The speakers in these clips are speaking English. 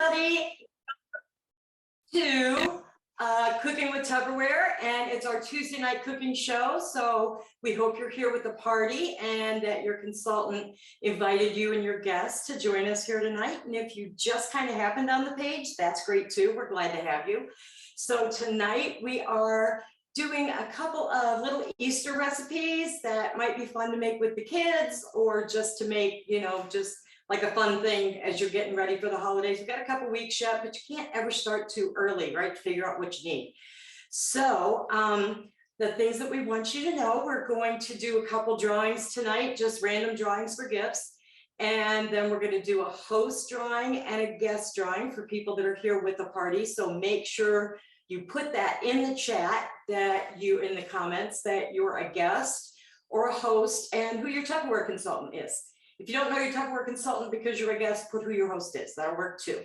everybody to Cooking with Tupperware, and it's our Tuesday night cooking show. So we hope you're here with the party and that your consultant invited you and your guests to join us here tonight. And if you just kind of happened on the page, that's great too. We're glad to have you. So tonight we are doing a couple of little Easter recipes that might be fun to make with the kids, or just to make, you know, just like a fun thing as you're getting ready for the holidays. We've got a couple weeks yet, but you can't ever start too early, right? To figure out what you need. So the things that we want you to know, we're going to do a couple drawings tonight, just random drawings for gifts. And then we're going to do a host drawing and a guest drawing for people that are here with the party. So make sure you put that in the chat, that you, in the comments, that you're a guest or a host and who your Tupperware consultant is. If you don't know your Tupperware consultant because you're a guest, put who your host is. That'll work too.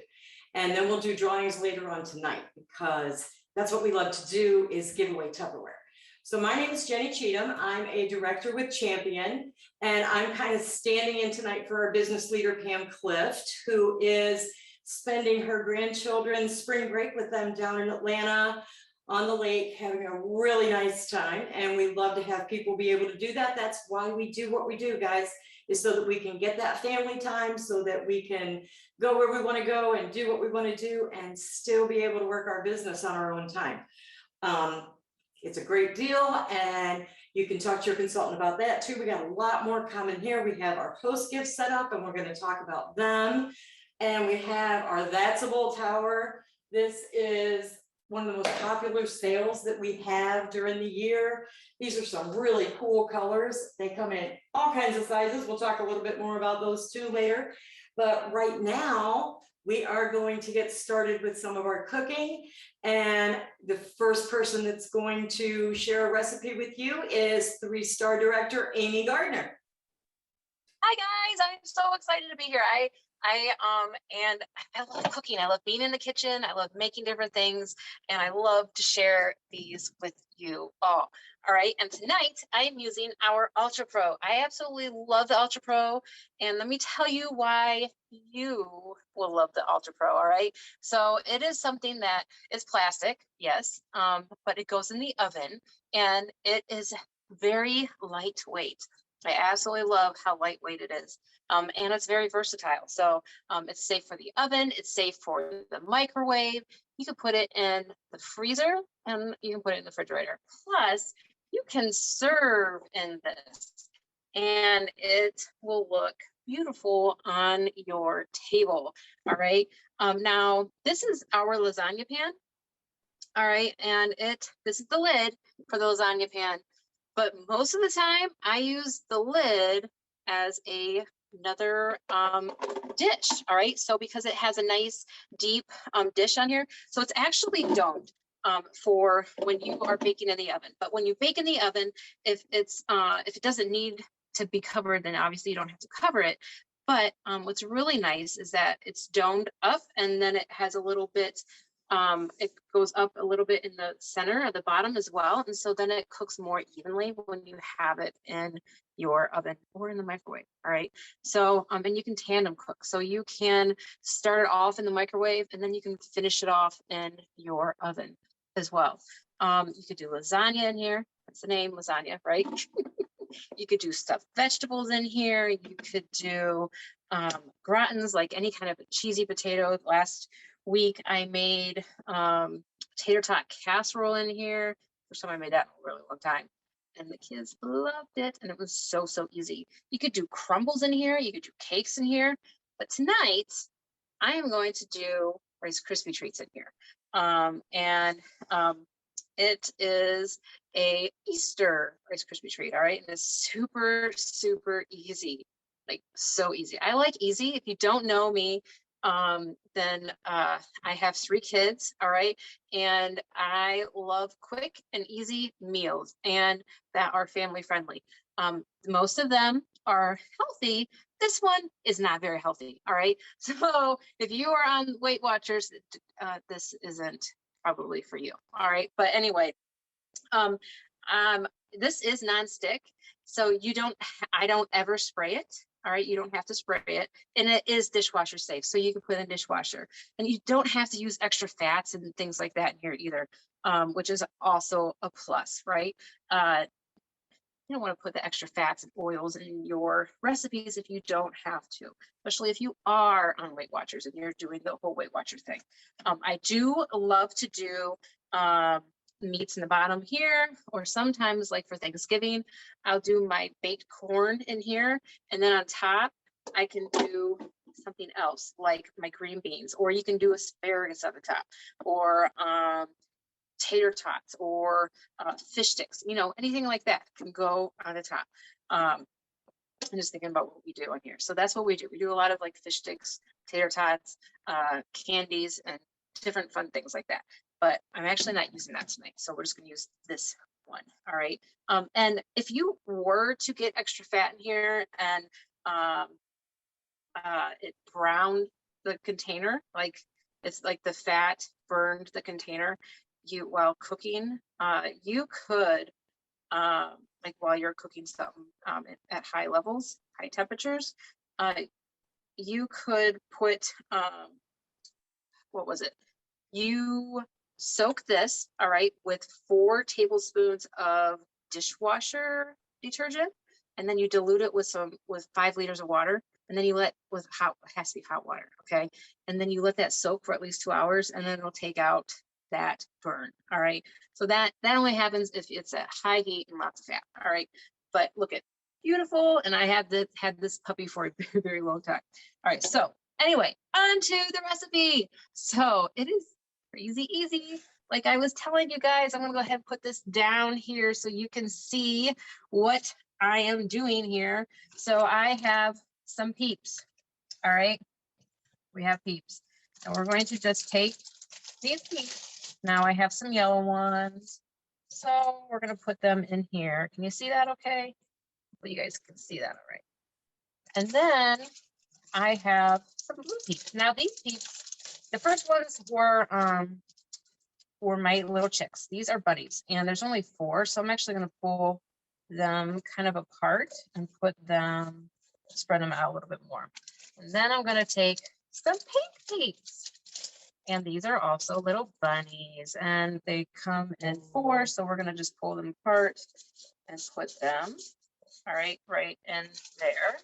And then we'll do drawings later on tonight, because that's what we love to do, is give away Tupperware. So my name is Jeni Cheatham. I'm a director with Champion, and I'm kind of standing in tonight for our business leader, Pam Clift, who is spending her grandchildren's spring break with them down in Atlanta on the lake, having a really nice time. And we love to have people be able to do that. That's why we do what we do, guys, is so that we can get that family time, so that we can go where we want to go and do what we want to do and still be able to work our business on our own time. It's a great deal, and you can talk to your consultant about that too. We got a lot more coming here. We have our host gifts set up, and we're going to talk about them. And we have our That's a Bowl Tower. This is one of the most popular sales that we have during the year. These are some really cool colors. They come in all kinds of sizes. We'll talk a little bit more about those too later. But right now, we are going to get started with some of our cooking. And the first person that's going to share a recipe with you is 3-star director, Amy Gardner. Hi guys, I'm so excited to be here. And I love cooking. I love being in the kitchen. I love making different things, and I love to share these with you all. All right, and tonight I am using our Ultra Pro. I absolutely love the Ultra Pro, and let me tell you why you will love the Ultra Pro. All right, so it is something that is plastic, yes, but it goes in the oven, and it is very lightweight. I absolutely love how lightweight it is. And it's very versatile. So it's safe for the oven. It's safe for the microwave. You can put it in the freezer, and you can put it in the refrigerator. Plus, you can serve in this, and it will look beautiful on your table. All right. Now, this is our lasagna pan. All right. And this is the lid for the lasagna pan. But most of the time, I use the lid as another dish. All right, so because it has a nice deep dish on here, so it's actually domed for when you are baking in the oven. But when you bake in the oven, if it doesn't need to be covered, then obviously you don't have to cover it. But what's really nice is that it's domed up, and then it has a little bit. It goes up a little bit in the center or the bottom as well. And so then it cooks more evenly when you have it in your oven or in the microwave. All right. So, and you can tandem cook. So you can start it off in the microwave, and then you can finish it off in your oven as well. You could do lasagna in here. That's the name, lasagna, right? You could do stuffed vegetables in here. You could do gratins, like any kind of cheesy potato. Last week I made tater tot casserole in here. First time I made that in a really long time, and the kids loved it, and it was so easy. You could do crumbles in here. You could do cakes in here. But tonight I am going to do Rice Krispie treats in here, and it is a Easter Rice Krispie treat. All right, and it's super easy, like so easy. I like easy. If you don't know me, then I have 3 kids, all right, and I love quick and easy meals and that are family friendly. Most of them are healthy. This one is not very healthy, all right. So if you are on Weight Watchers, this isn't probably for you, all right. But anyway, this is nonstick, so I don't ever spray it. All right, you don't have to spray it, and it is dishwasher safe, so you can put it in dishwasher, and you don't have to use extra fats and things like that in here either, which is also a plus, right? You don't want to put the extra fats and oils in your recipes if you don't have to, especially if you are on Weight Watchers and you're doing the whole Weight Watcher thing. I do love to do meats in the bottom here, or sometimes like for Thanksgiving, I'll do my baked corn in here. And then on top, I can do something else like my green beans, or you can do asparagus on the top, or tater tots, or fish sticks, you know, anything like that can go on the top. I'm just thinking about what we do on here. So that's what we do. We do a lot of like fish sticks, tater tots, candies, and different fun things like that. But I'm actually not using that tonight. So we're just going to use this one. All right. And if you were to get extra fat in here and it browned the container, like it's like the fat burned the container, you while cooking, you could like while you're cooking something at high levels, high temperatures, you could put what was it? You soak this, all right, with 4 tablespoons of dishwasher detergent, and then you dilute it with 5 liters of water, and then you let with hot, it has to be hot water, okay? And then you let that soak for at least 2 hours, and then it'll take out that burn. All right, so that only happens if it's at high heat and lots of fat. All right, but look at beautiful, and I had this puppy for a very, very long time. All right, so anyway, on to the recipe. So it is crazy easy. Like I was telling you guys, I'm gonna go ahead and put this down here so you can see what I am doing here. So I have some peeps. All right, we have peeps, and we're going to just take these peeps. Now I have some yellow ones, so we're going to put them in here. Can you see that okay? Well, you guys can see that all right. And then I have some blue peeps. Now these peeps, the first ones were my little chicks. These are buddies, and there's only 4, so I'm actually going to pull them kind of apart and spread them out a little bit more. And then I'm going to take some pink peeps. And these are also little bunnies, and they come in 4. So we're going to just pull them apart and put them, all right in there.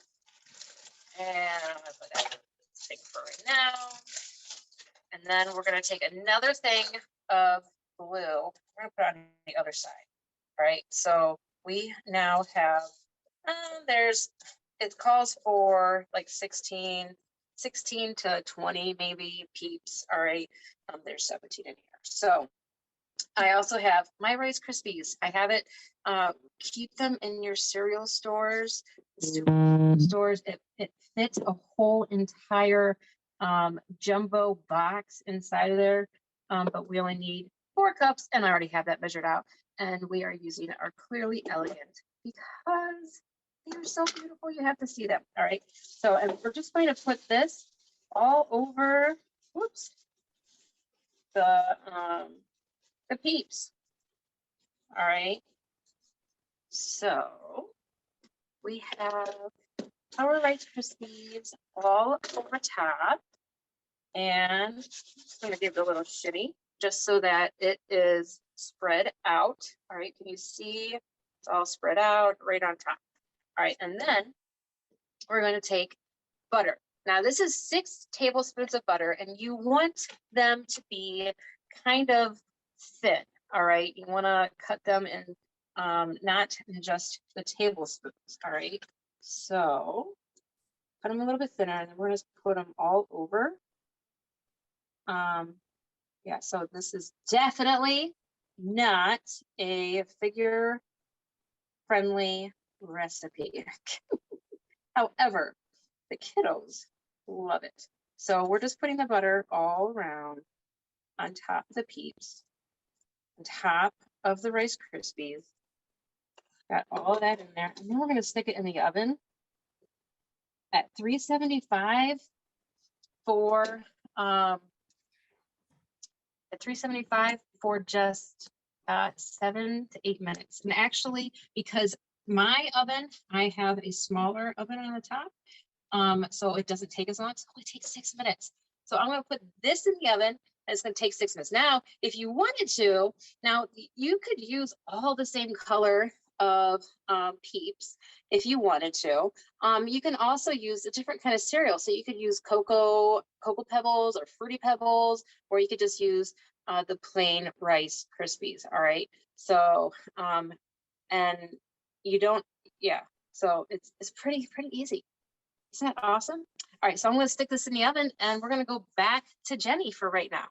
And I'm going to put that thing for right now. And then we're going to take another thing of blue. We're going to put it on the other side. All right. So we now have, it calls for like 16 to 20 maybe peeps. All right, there's 17 in here. So I also have my Rice Krispies. I have it, keep them in your cereal stores, it fits a whole entire jumbo box inside of there, but we only need 4 cups, and I already have that measured out, and we are using our Clearly Elegant because they're so beautiful. You have to see them. All right. So, and we're just going to put this all over, whoops, the peeps. All right. So we have our Rice Krispies all over top, and I'm going to give it a little shimmy just so that it is spread out. All right. Can you see? It's all spread out right on top. All right, and then we're going to take butter. Now this is 6 tablespoons of butter, and you want them to be kind of thin. All right, you want to cut them in, not in just the tablespoons. All right, so cut them a little bit thinner, and then we're going to put them all over. Yeah, so this is definitely not a figure-friendly recipe. However, the kiddos love it. So we're just putting the butter all around on top of the peeps, on top of the Rice Krispies. Got all of that in there. And then we're going to stick it in the oven at 375 for just 7 to 8 minutes. And actually, because my oven, I have a smaller oven on the top. So it doesn't take as long. It only takes 6 minutes. So I'm going to put this in the oven and it's going to take 6 minutes. Now, if you wanted to, now you could use all the same color of Peeps if you wanted to. You can also use a different kind of cereal. So you could use cocoa pebbles or fruity pebbles, or you could just use the plain Rice Krispies. All right. So, and you don't, yeah. So it's pretty easy. Isn't that awesome? All right, so I'm going to stick this in the oven and we're going to go back to Jeni for right now.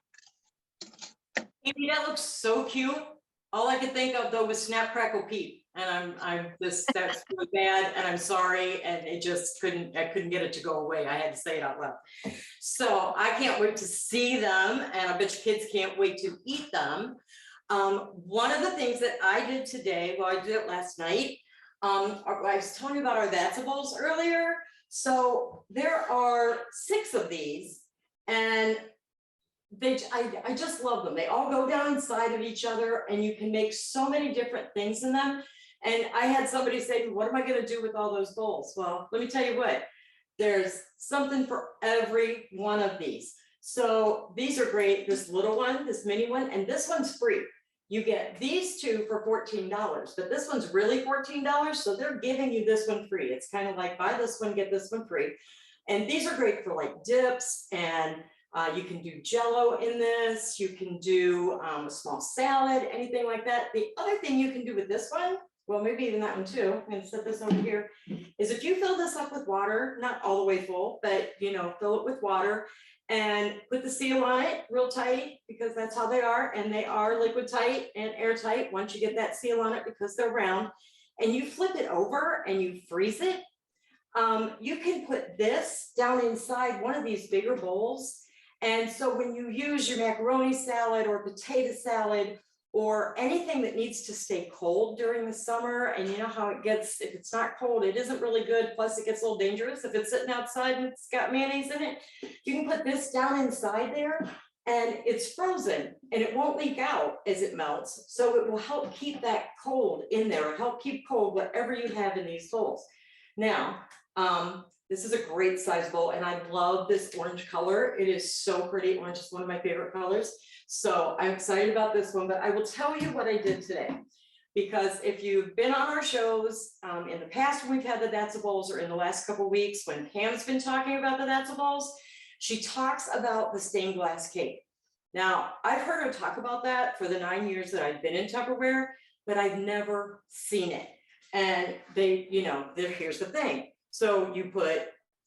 Amy, that looks so cute. All I could think of though was Snap Crackle Pete, and that's really bad, and I'm sorry, and I couldn't get it to go away. I had to say it out loud. So I can't wait to see them, and I bet you kids can't wait to eat them. One of the things that I did today, well, I did it last night. I was telling you about our Thatsables earlier. So there are 6 of these, and I just love them. They all go down inside of each other, and you can make so many different things in them. And I had somebody say, what am I going to do with all those bowls? Well, let me tell you what, there's something for every one of these. So these are great. This little one, this mini one, and this one's free. You get these 2 for $14, but this one's really $14. So they're giving you this one free. It's kind of like buy this one, get this one free. And these are great for like dips, and you can do Jello in this. You can do a small salad, anything like that. The other thing you can do with this one, well, maybe even that one too, I'm going to set this over here, is if you fill this up with water, not all the way full, but fill it with water, and put the seal on it real tight, because that's how they are. And they are liquid tight and airtight once you get that seal on it, because they're round. And you flip it over and you freeze it. You can put this down inside one of these bigger bowls. And so when you use your macaroni salad or potato salad or anything that needs to stay cold during the summer, and you know how it gets, if it's not cold, it isn't really good. Plus it gets a little dangerous if it's sitting outside and it's got mayonnaise in it. You can put this down inside there, and it's frozen and it won't leak out as it melts. So it will help keep that cold in there, help keep cold whatever you have in these bowls. Now, this is a great size bowl, and I love this orange color. It is so pretty. Orange is one of my favorite colors. So I'm excited about this one, but I will tell you what I did today. Because if you've been on our shows in the past when we've had the Thatsables, or in the last couple of weeks when Pam's been talking about the Thatsables, she talks about the stained glass cake. Now, I've heard her talk about that for the 9 years that I've been in Tupperware, but I've never seen it. And here's the thing. So you put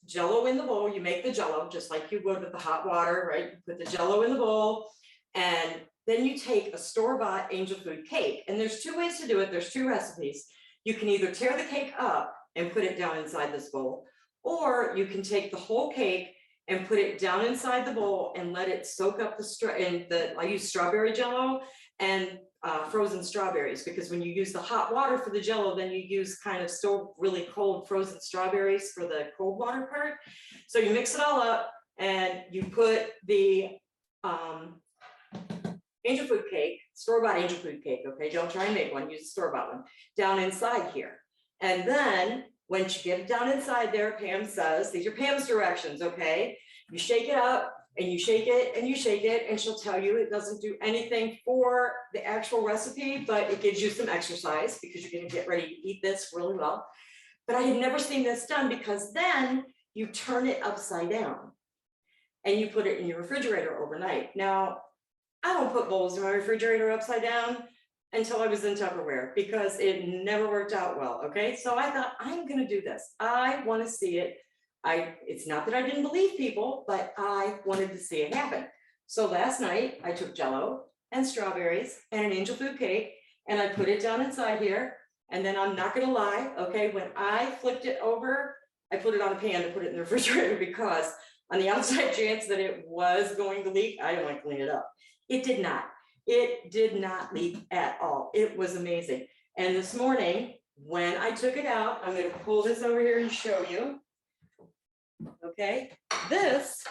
Jello in the bowl, you make the Jello just like you would with the hot water, right? You put the Jello in the bowl, and then you take a store-bought angel food cake. And there's 2 ways to do it. There's 2 recipes. You can either tear the cake up and put it down inside this bowl, or you can take the whole cake and put it down inside the bowl and let it soak up I use strawberry Jello and frozen strawberries, because when you use the hot water for the Jello, then you use kind of still really cold frozen strawberries for the cold water part. So you mix it all up and you put the angel food cake, store-bought angel food cake, okay, don't try and make one, use a store-bought one, down inside here. And then once you get it down inside there, Pam says, these are Pam's directions, okay? You shake it up, and you shake it and you shake it, and she'll tell you it doesn't do anything for the actual recipe, but it gives you some exercise because you're going to get ready to eat this really well. But I had never seen this done, because then you turn it upside down and you put it in your refrigerator overnight. Now, I don't put bowls in my refrigerator upside down until I was in Tupperware, because it never worked out well, okay? So I thought, I'm going to do this. I want to see it. It's not that I didn't believe people, but I wanted to see it happen. So last night I took Jello and strawberries and an angel food cake, and I put it down inside here. And then I'm not going to lie, okay, when I flipped it over, I put it on a pan to put it in the refrigerator, because on the outside chance that it was going to leak, I didn't want to clean it up. It did not. It did not leak at all. It was amazing. And this morning, when I took it out, I'm going to pull this over here and show you. Okay, this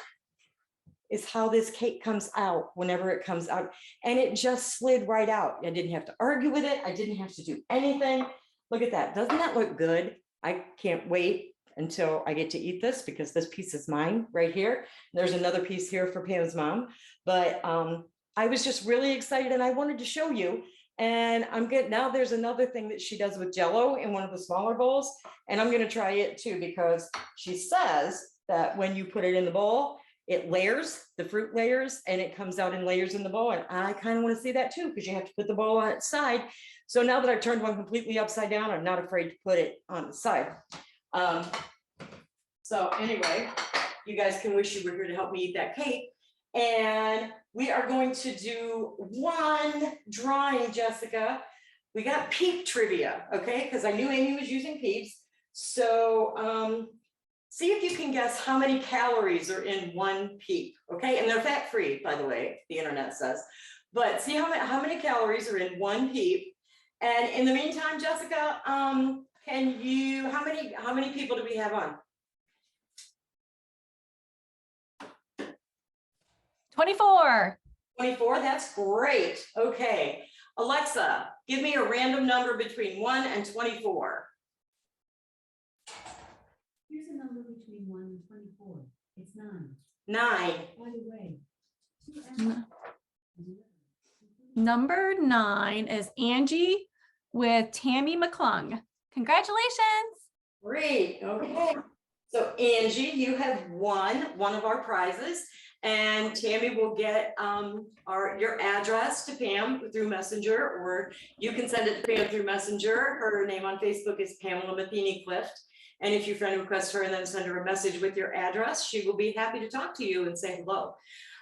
is how this cake comes out whenever it comes out, and it just slid right out. I didn't have to argue with it. I didn't have to do anything. Look at that. Doesn't that look good? I can't wait until I get to eat this because this piece is mine right here. There's another piece here for Pam's mom, but I was just really excited and I wanted to show you. And I'm good. Now there's another thing that she does with Jello in one of the smaller bowls. And I'm going to try it too, because she says that when you put it in the bowl, it layers, the fruit layers, and it comes out in layers in the bowl. And I kind of want to see that too, because you have to put the bowl on its side. So now that I've turned one completely upside down, I'm not afraid to put it on the side. So anyway, you guys can wish you were here to help me eat that cake. And we are going to do one drawing, Jessica. We got peep trivia, okay? Because I knew Amy was using peeps. So see if you can guess how many calories are in one peep, okay? And they're fat-free, by the way, the internet says. But see how many calories are in one peep. And in the meantime, Jessica, can you, how many people do we have on? 24. 24, that's great. Okay. Alexa, give me a random number between 1 and 24. Here's a number between 1 and 24. It's 9. 9. By the way, Number 9 is Angie with Tammy McClung. Congratulations. Great. Okay. So Angie, you have won one of our prizes, and Tammy will get your address to Pam through Messenger, or you can send it to Pam through Messenger. Her name on Facebook is Pamela Matheny Clift. And if you friend request her and then send her a message with your address, she will be happy to talk to you and say hello.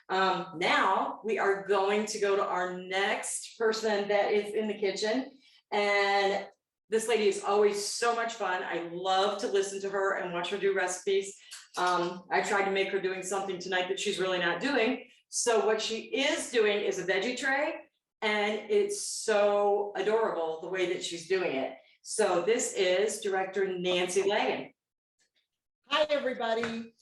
Now we are going to go to our next person that is in the kitchen. And this lady is always so much fun. I love to listen to her and watch her do recipes. I tried to make her doing something tonight that she's really not doing. So what she is doing is a veggie tray, and it's so adorable the way that she's doing it. So this is Director Nancy Laggan. Hi, everybody.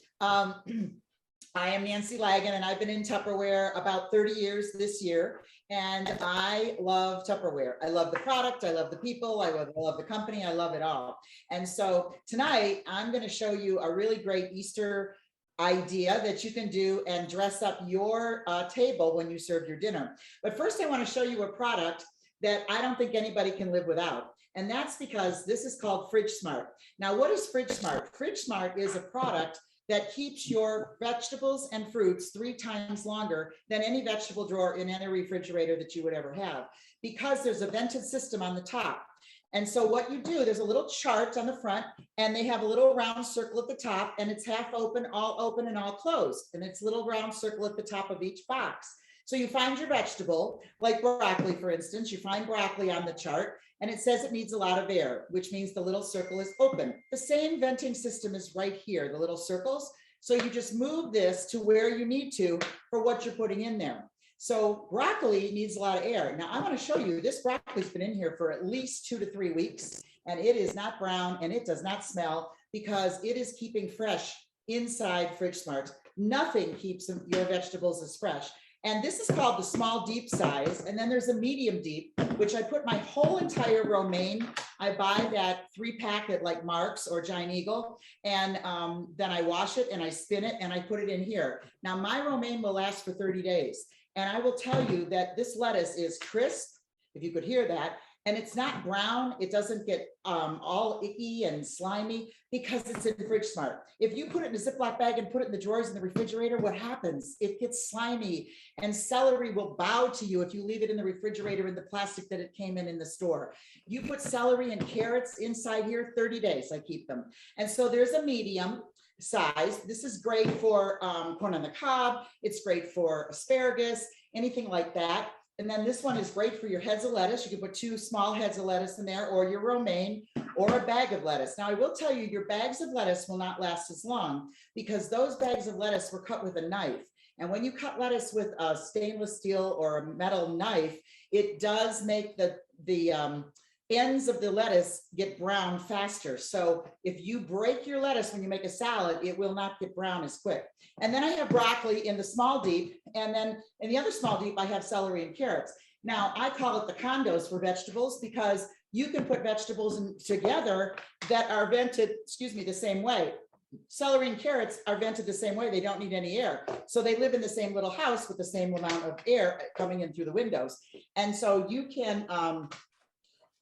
I am Nancy Laggan, and I've been in Tupperware about 30 years this year, and I love Tupperware. I love the product, I love the people, I love the company, I love it all. And so tonight, I'm going to show you a really great Easter idea that you can do and dress up your table when you serve your dinner. But first, I want to show you a product that I don't think anybody can live without. And that's because this is called Fridge Smart. Now, what is Fridge Smart? Fridge Smart is a product that keeps your vegetables and fruits 3 times longer than any vegetable drawer in any refrigerator that you would ever have, because there's a vented system on the top. And so what you do, there's a little chart on the front, and they have a little round circle at the top, and it's half open, and all closed. And it's a little round circle at the top of each box. So you find your vegetable, like broccoli, for instance, you find broccoli on the chart, and it says it needs a lot of air, which means the little circle is open. The same venting system is right here, the little circles. So you just move this to where you need to for what you're putting in there. So broccoli needs a lot of air. Now I want to show you, this broccoli's been in here for at least 2 to 3 weeks, and it is not brown and it does not smell, because it is keeping fresh inside Fridge Smart. Nothing keeps your vegetables as fresh. And this is called the small deep size. And then there's a medium deep, which I put my whole entire romaine. I buy that 3-pack at like Mark's or Giant Eagle. And then I wash it and I spin it and I put it in here. Now my romaine will last for 30 days. And I will tell you that this lettuce is crisp, if you could hear that. And it's not brown. It doesn't get all icky and slimy because it's in Fridge Smart. If you put it in a Ziploc bag and put it in the drawers in the refrigerator, what happens? It gets slimy, and celery will bow to you if you leave it in the refrigerator in the plastic that it came in the store. You put celery and carrots inside here, 30 days I keep them. And so there's a medium size. This is great for corn on the cob. It's great for asparagus, anything like that. And then this one is great for your heads of lettuce. You can put 2 small heads of lettuce in there, or your romaine, or a bag of lettuce. Now I will tell you, your bags of lettuce will not last as long, because those bags of lettuce were cut with a knife. And when you cut lettuce with a stainless steel or a metal knife, it does make the ends of the lettuce get brown faster. So if you break your lettuce when you make a salad, it will not get brown as quick. And then I have broccoli in the small deep, and then in the other small deep, I have celery and carrots. Now I call it the condos for vegetables, because you can put vegetables together that are vented, excuse me, the same way. Celery and carrots are vented the same way. They don't need any air. So they live in the same little house with the same amount of air coming in through the windows. And so you can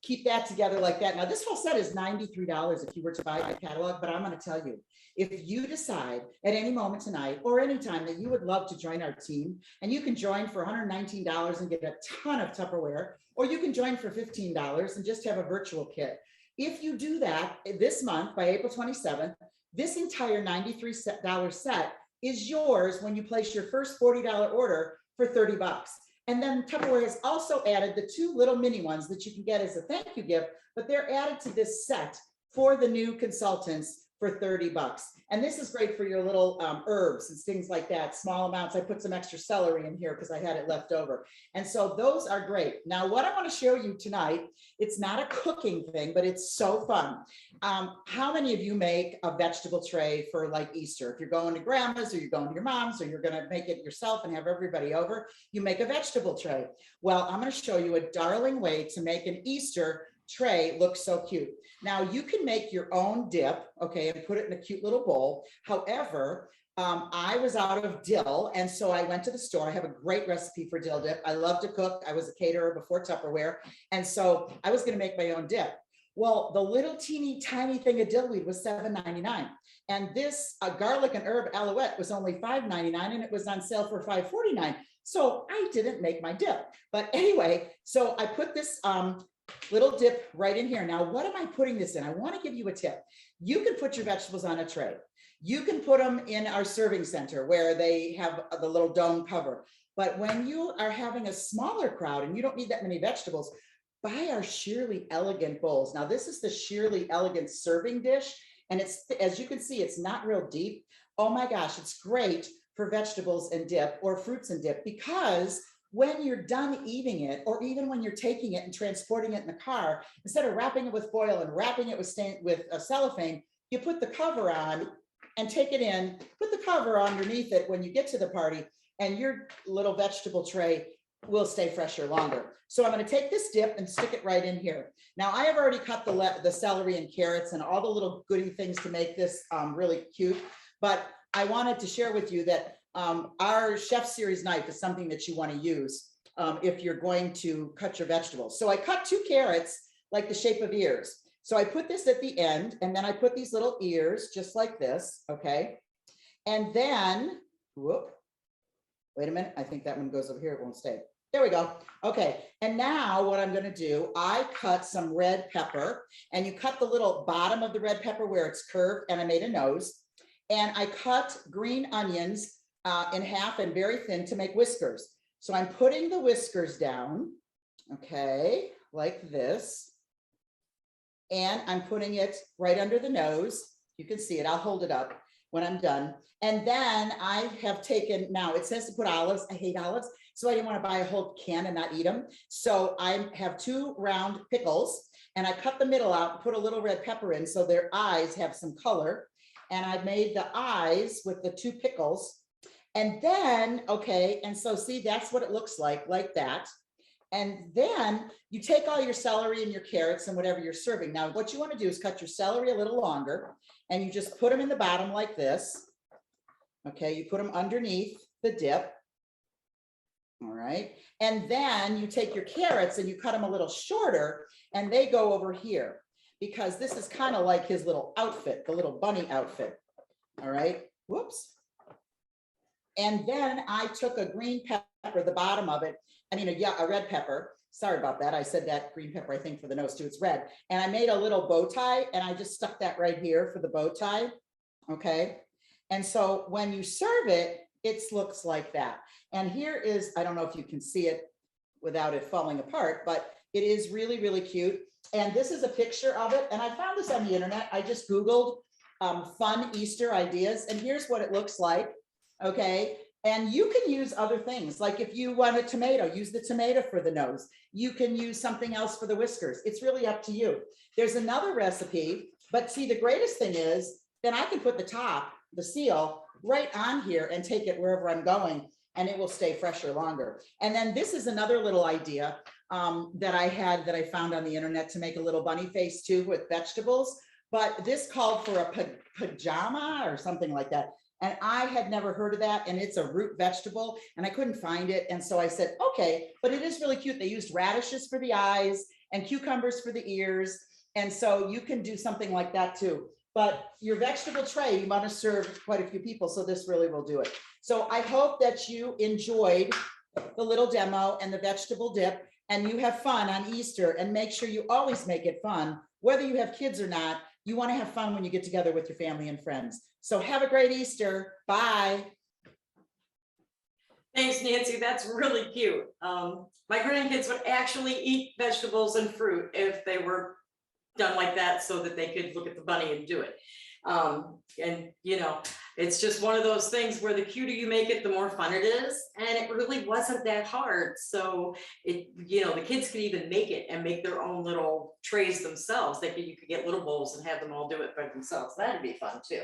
keep that together like that. Now this whole set is $93 if you were to buy the catalog, but I'm going to tell you, if you decide at any moment tonight or anytime that you would love to join our team, and you can join for $119 and get a ton of Tupperware, or you can join for $15 and just have a virtual kit. If you do that this month by April 27th, this entire $93 set is yours when you place your first $40 order for 30 bucks. And then Tupperware has also added the 2 little mini ones that you can get as a thank you gift, but they're added to this set for the new consultants for 30 bucks. And this is great for your little herbs and things like that, small amounts. I put some extra celery in here because I had it left over. And so those are great. Now, what I want to show you tonight, it's not a cooking thing, but it's so fun. How many of you make a vegetable tray for like Easter? If you're going to grandma's or you're going to your mom's or you're going to make it yourself and have everybody over, you make a vegetable tray. Well, I'm going to show you a darling way to make an Easter tray look so cute. Now you can make your own dip, okay, and put it in a cute little bowl. However, I was out of dill, and so I went to the store. I have a great recipe for dill dip. I love to cook. I was a caterer before Tupperware, and so I was going to make my own dip. Well, the little teeny tiny thing of dill weed was $7.99, and this garlic and herb alouette was only $5.99, and it was on sale for $5.49. So I didn't make my dip, but anyway, so I put this little dip right in here. Now, what am I putting this in? I want to give you a tip. You can put your vegetables on a tray. You can put them in our serving center where they have the little dome cover. But when you are having a smaller crowd and you don't need that many vegetables, buy our Sheerly Elegant bowls. Now, this is the Sheerly Elegant serving dish. And it's, as you can see, it's not real deep. Oh my gosh, it's great for vegetables and dip or fruits and dip, because when you're done eating it, or even when you're taking it and transporting it in the car, instead of wrapping it with foil and wrapping it with a cellophane, you put the cover on and take it in, put the cover underneath it when you get to the party, and your little vegetable tray will stay fresher longer. So I'm going to take this dip and stick it right in here. Now I have already cut the celery and carrots and all the little goody things to make this really cute, but I wanted to share with you that our Chef Series knife is something that you want to use if you're going to cut your vegetables. So I cut 2 carrots like the shape of ears. So I put this at the end, and then I put these little ears just like this, okay? And then, whoop, wait a minute, I think that one goes over here, it won't stay. There we go. Okay, and now what I'm going to do, I cut some red pepper, and you cut the little bottom of the red pepper where it's curved, and I made a nose. And I cut green onions in half and very thin to make whiskers. So I'm putting the whiskers down, okay, like this. And I'm putting it right under the nose. You can see it. I'll hold it up when I'm done. And then I have taken, now it says to put olives. I hate olives, so I didn't want to buy a whole can and not eat them. So I have 2 round pickles, and I cut the middle out and put a little red pepper in so their eyes have some color. And I made the eyes with the 2 pickles. And then, okay, and so see, that's what it looks like that. And then you take all your celery and your carrots and whatever you're serving. Now, what you want to do is cut your celery a little longer, and you just put them in the bottom like this. Okay, you put them underneath the dip. All right. And then you take your carrots and you cut them a little shorter, and they go over here, because this is kind of like his little outfit, the little bunny outfit. All right. Whoops. And then I took a green pepper, the bottom of it, a red pepper. Sorry about that. I said that green pepper, I think, for the nose too. It's red. And I made a little bow tie, and I just stuck that right here for the bow tie. Okay. And so when you serve it, it looks like that. And here is, I don't know if you can see it without it falling apart, but it is really, really cute. And this is a picture of it. And I found this on the internet. I just Googled fun Easter ideas. And here's what it looks like. Okay. And you can use other things. Like if you want a tomato, use the tomato for the nose. You can use something else for the whiskers. It's really up to you. There's another recipe, but see, the greatest thing is then I can put the top, the seal, right on here and take it wherever I'm going. and it will stay fresher longer. And then this is another little idea that I found on the internet to make a little bunny face too with vegetables. But this called for a pajama or something like that. And I had never heard of that. And it's a root vegetable and I couldn't find it. And so I said, okay, but it is really cute. They used radishes for the eyes and cucumbers for the ears. And so you can do something like that too. But your vegetable tray, you want to serve quite a few people. So this really will do it. So I hope that you enjoyed the little demo and the vegetable dip and you have fun on Easter, and make sure you always make it fun, whether you have kids or not. You want to have fun when you get together with your family and friends. So have a great Easter. Bye. Thanks, Nancy. That's really cute. My grandkids would actually eat vegetables and fruit if they were done like that so that they could look at the bunny and do it. And you know, it's just one of those things where the cuter you make it, the more fun it is. And it really wasn't that hard. So it, you know, the kids could even make it and make their own little trays themselves. You could get little bowls and have them all do it by themselves. That'd be fun too.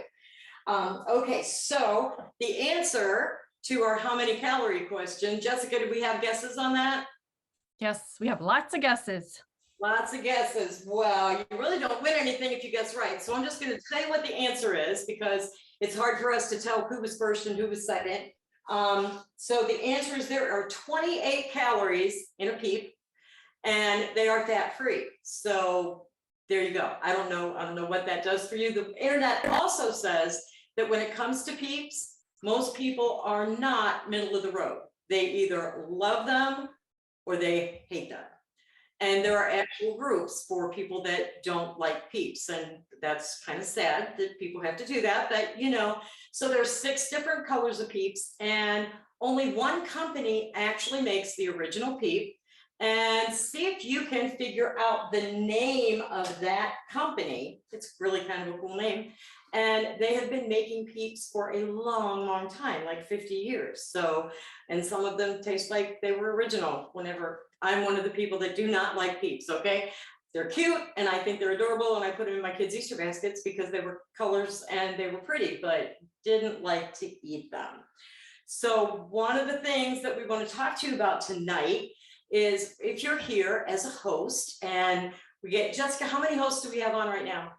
Okay, so the answer to our how many calorie question, Jessica, do we have guesses on that? Yes, we have lots of guesses. Lots of guesses. Well, you really don't win anything if you guess right. So I'm just going to tell you what the answer is because it's hard for us to tell who was first and who was second. So the answer is there are 28 calories in a peep and they are fat free. So there you go. I don't know what that does for you. The internet also says that when it comes to peeps, most people are not middle of the road. They either love them or they hate them. And there are actual groups for people that don't like peeps. And that's kind of sad that people have to do that. But, you know, so there's 6 different colors of peeps and only one company actually makes the original peep. And see if you can figure out the name of that company. It's really kind of a cool name. And they have been making peeps for a long, long time, like 50 years. So, and some of them taste like they were original whenever. I'm one of the people that do not like peeps, okay? They're cute and I think they're adorable and I put them in my kids' Easter baskets because they were colors and they were pretty, but didn't like to eat them. So one of the things that we want to talk to you about tonight is if you're here as a host and we get, Jessica, how many hosts do we have on right now?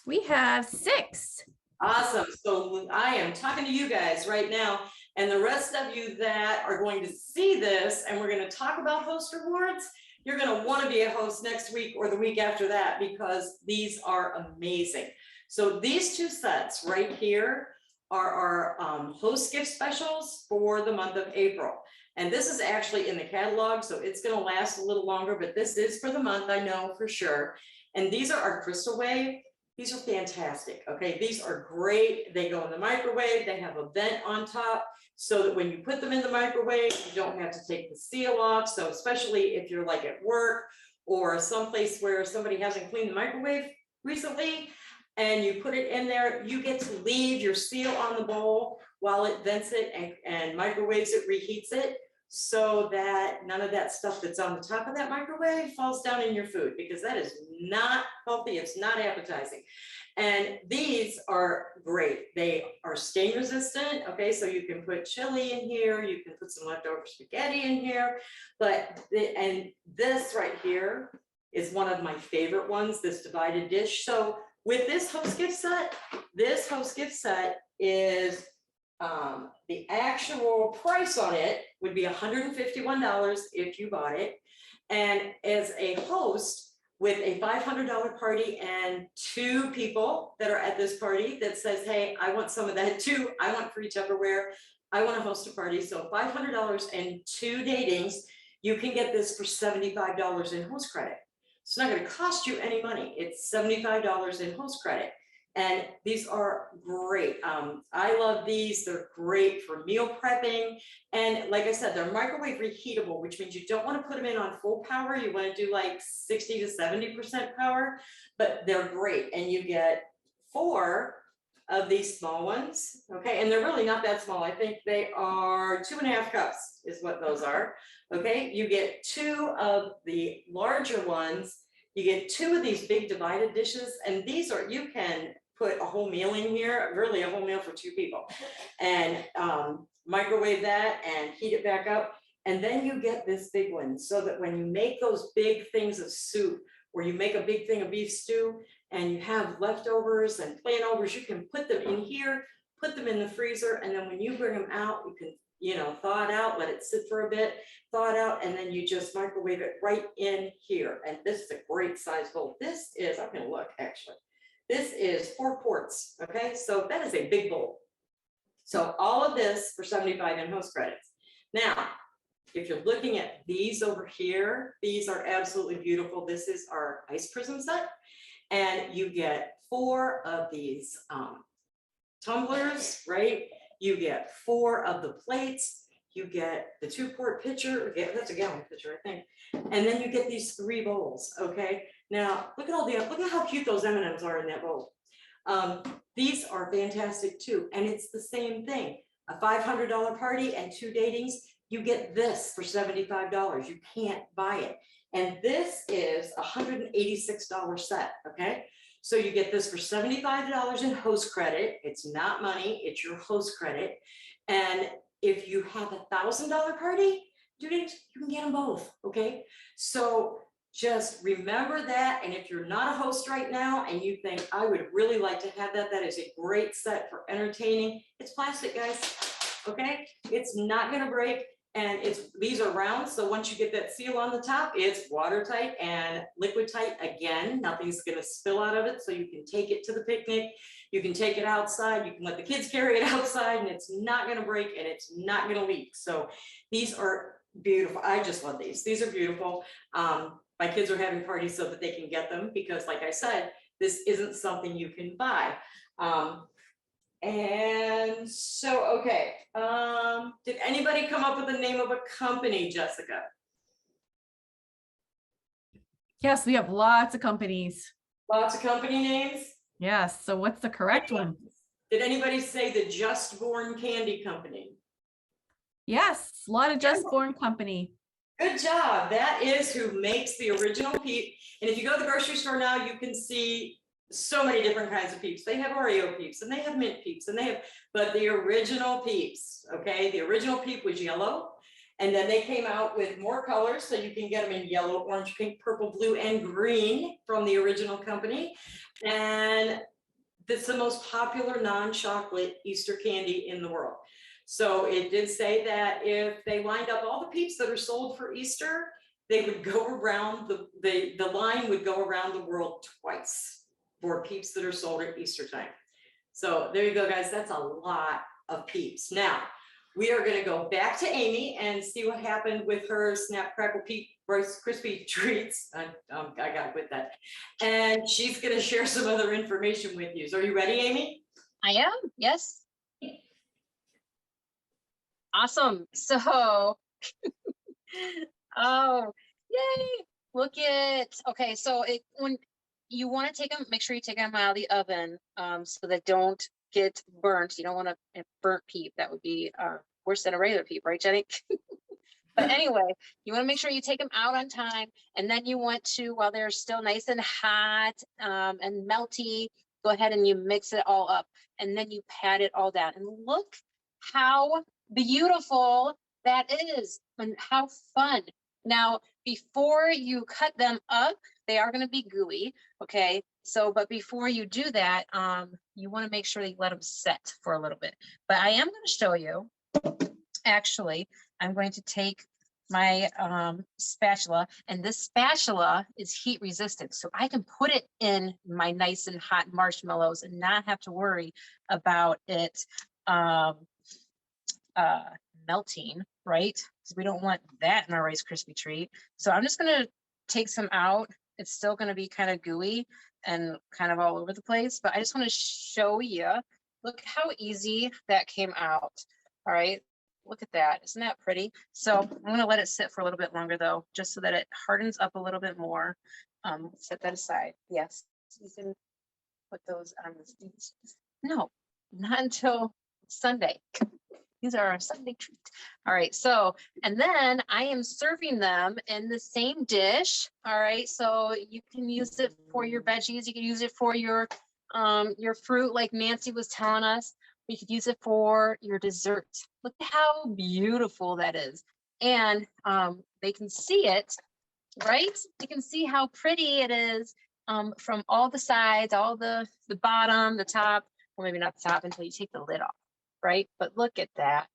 We have 6. Awesome. So I am talking to you guys right now and the rest of you that are going to see this and we're going to talk about host rewards. You're going to want to be a host next week or the week after that because these are amazing. So these 2 sets right here are our host gift specials for the month of April. And this is actually in the catalog, so it's going to last a little longer, but this is for the month, I know for sure. And these are our Crystal Wave. These are fantastic. Okay, these are great. They go in the microwave. They have a vent on top so that when you put them in the microwave, you don't have to take the seal off. So especially if you're like at work or someplace where somebody hasn't cleaned the microwave recently and you put it in there, you get to leave your seal on the bowl while it vents it and microwaves it, reheats it, so that none of that stuff that's on the top of that microwave falls down in your food, because that is not healthy. It's not appetizing. And these are great. They are stain resistant. Okay, so you can put chili in here. You can put some leftover spaghetti in here. And this right here is one of my favorite ones, this divided dish. So with this host gift set is the actual price on it would be $151 if you bought it. And as a host with a $500 party and 2 people that are at this party that says, hey, I want some of that too. I want free Tupperware. I want to host a party. So $500 and 2 datings, you can get this for $75 in host credit. It's not going to cost you any money. It's $75 in host credit. And these are great. I love these. They're great for meal prepping. And like I said, they're microwave reheatable, which means you don't want to put them in on full power. You want to do like 60 to 70% power, but they're great. And you get 4 of these small ones. Okay. And they're really not that small. I think they are 2.5 cups is what those are. Okay. You get 2 of the larger ones. You get 2 of these big divided dishes, and these are, you can put a whole meal in here, really a whole meal for 2 people. And microwave that and heat it back up. And then you get this big one, so that when you make those big things of soup, or you make a big thing of beef stew and you have leftovers and plain-overs, you can put them in here, put them in the freezer, and then when you bring them out, you can, you know, thaw it out, let it sit for a bit, thaw it out, and then you just microwave it right in here. And this is a great size bowl. This is, I'm gonna look actually, this is 4 quarts, okay? So that is a big bowl. So all of this for 75 in host credits. Now, if you're looking at these over here, these are absolutely beautiful. This is our ice prism set. And you get 4 of these tumblers, right? You get 4 of the plates. You get the 2-quart pitcher. Yeah, that's a gallon pitcher, I think. And then you get these 3 bowls, okay? Now, look at how cute those M&Ms are in that bowl. These are fantastic too. And it's the same thing. A $500 party and 2 datings. You get this for $75. You can't buy it. And this is a $186 set, okay? So you get this for $75 in host credit. It's not money, it's your host credit. And if you have a $1,000 party, you can get them both, okay? So just remember that. And if you're not a host right now and you think, I would really like to have that, that is a great set for entertaining. It's plastic, guys, okay? It's not gonna break. And these are round, so once you get that seal on the top, it's watertight and liquid tight. Again, nothing's gonna spill out of it, so you can take it to the picnic, you can take it outside, you can let the kids carry it outside, and it's not gonna break and it's not gonna leak. So these are beautiful. I just love these. These are beautiful. My kids are having parties so that they can get them, because like I said, this isn't something you can buy. And so, okay, did anybody come up with the name of a company, Jessica? Yes, we have lots of companies. Lots of company names? Yes, so what's the correct one? Did anybody say the Just Born Candy Company? Yes, a lot of Just Born Company. Good job. That is who makes the original Peep. And if you go to the grocery store now, you can see so many different kinds of Peeps. They have Oreo Peeps and they have mint Peeps and they have, but the original Peeps, okay? The original Peep was yellow. And then they came out with more colors, so you can get them in yellow, orange, pink, purple, blue, and green from the original company. And it's the most popular non-chocolate Easter candy in the world. So it did say that if they lined up all the Peeps that are sold for Easter, they would go around, the line would go around the world twice for Peeps that are sold at Easter time. So there you go, guys. That's a lot of Peeps. Now, we are gonna go back to Amy and see what happened with her Snap Crackle Peep Rice Krispie treats. I got with that. And she's gonna share some other information with you. So are you ready, Amy? I am, yes. Awesome. So, oh, yay. Look at, okay, so when you want to take them, make sure you take them out of the oven so they don't get burnt. You don't want a burnt Peep. That would be worse than a regular Peep, right, Jenny? But anyway, you want to make sure you take them out on time, and then you want to, while they're still nice and hot and melty, go ahead and you mix it all up, and then you pat it all down. And look how beautiful that is, and how fun. Now, before you cut them up, they are going to be gooey, okay? So, but before you do that, you want to make sure that you let them set for a little bit. But I am going to show you, actually, I'm going to take my spatula, and this spatula is heat resistant, so I can put it in my nice and hot marshmallows and not have to worry about it melting, right? Because we don't want that in our Rice Krispie treat. So I'm just gonna take some out. It's still gonna be kind of gooey and kind of all over the place, but I just want to show you, look how easy that came out. All right, look at that. Isn't that pretty? So I'm gonna let it sit for a little bit longer though, just so that it hardens up a little bit more. Set that aside. Yes, you can put those on the, no, not until Sunday. These are our Sunday treat. All right, so, and then I am serving them in the same dish. All right, so you can use it for your veggies. You can use it for your your fruit, like Nancy was telling us. You could use it for your dessert. Look at how beautiful that is. And they can see it, right? You can see how pretty it is from all the sides, all the bottom, the top, well, maybe not the top until you take the lid off, right? But look at that.